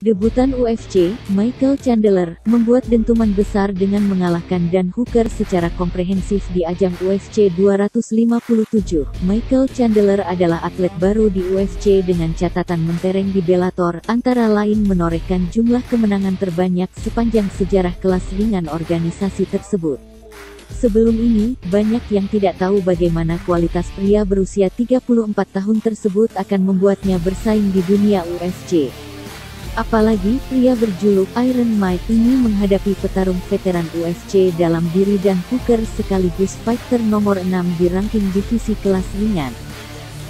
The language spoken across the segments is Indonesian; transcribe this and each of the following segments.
Debutan UFC, Michael Chandler, membuat dentuman besar dengan mengalahkan Dan Hooker secara komprehensif di ajang UFC 257. Michael Chandler adalah atlet baru di UFC dengan catatan mentereng di Bellator, antara lain menorehkan jumlah kemenangan terbanyak sepanjang sejarah kelas ringan organisasi tersebut. Sebelum ini, banyak yang tidak tahu bagaimana kualitas pria berusia 34 tahun tersebut akan membuatnya bersaing di dunia UFC. Apalagi, pria berjuluk Iron Mike ini menghadapi petarung veteran UFC dalam diri Dan Hooker sekaligus fighter nomor 6 di ranking divisi kelas ringan.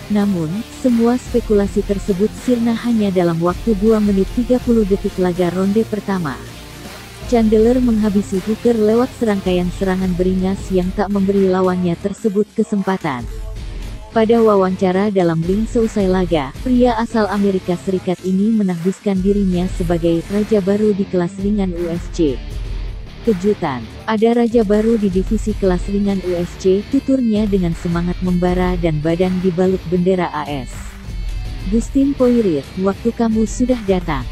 Namun, semua spekulasi tersebut sirna hanya dalam waktu 2 menit 30 detik laga ronde pertama. Chandler menghabisi Hooker lewat serangkaian serangan beringas yang tak memberi lawannya tersebut kesempatan. Pada wawancara dalam ring seusai laga, pria asal Amerika Serikat ini menahbiskan dirinya sebagai raja baru di kelas ringan UFC. Kejutan, ada raja baru di divisi kelas ringan UFC, tuturnya dengan semangat membara dan badan dibalut bendera AS. Dustin Poirier, waktu kamu sudah datang.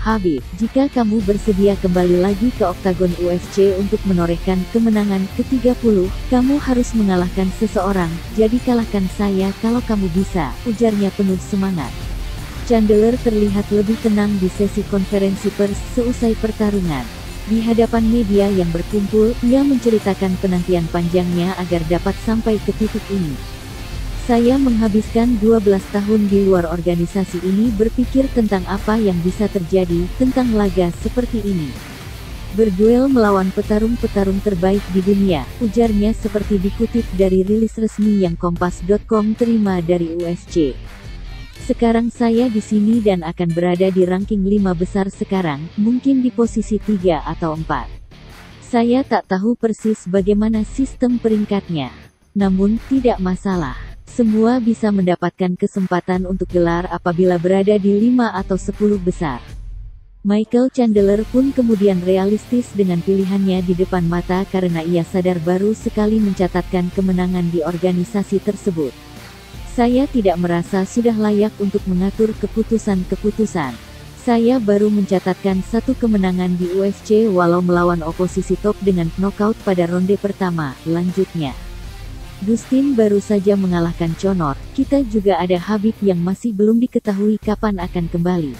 Khabib, jika kamu bersedia kembali lagi ke oktagon UFC untuk menorehkan kemenangan ke-30, kamu harus mengalahkan seseorang, jadi kalahkan saya kalau kamu bisa, ujarnya penuh semangat. Chandler terlihat lebih tenang di sesi konferensi pers seusai pertarungan. Di hadapan media yang berkumpul, ia menceritakan penantian panjangnya agar dapat sampai ke titik ini. Saya menghabiskan 12 tahun di luar organisasi ini berpikir tentang apa yang bisa terjadi, tentang laga seperti ini. Berduel melawan petarung-petarung terbaik di dunia, ujarnya seperti dikutip dari rilis resmi yang Kompas.com terima dari UFC. Sekarang saya di sini dan akan berada di ranking 5 besar sekarang, mungkin di posisi 3 atau 4. Saya tak tahu persis bagaimana sistem peringkatnya. Namun, tidak masalah. Semua bisa mendapatkan kesempatan untuk gelar apabila berada di 5 atau 10 besar. Michael Chandler pun kemudian realistis dengan pilihannya di depan mata karena ia sadar baru sekali mencatatkan kemenangan di organisasi tersebut. Saya tidak merasa sudah layak untuk mengatur keputusan-keputusan. Saya baru mencatatkan 1 kemenangan di UFC walau melawan oposisi top dengan knockout pada ronde pertama, lanjutnya. Dustin baru saja mengalahkan Conor, kita juga ada Khabib yang masih belum diketahui kapan akan kembali.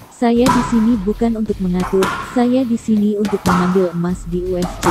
Saya di sini bukan untuk mengatur, saya di sini untuk mengambil emas di UFC.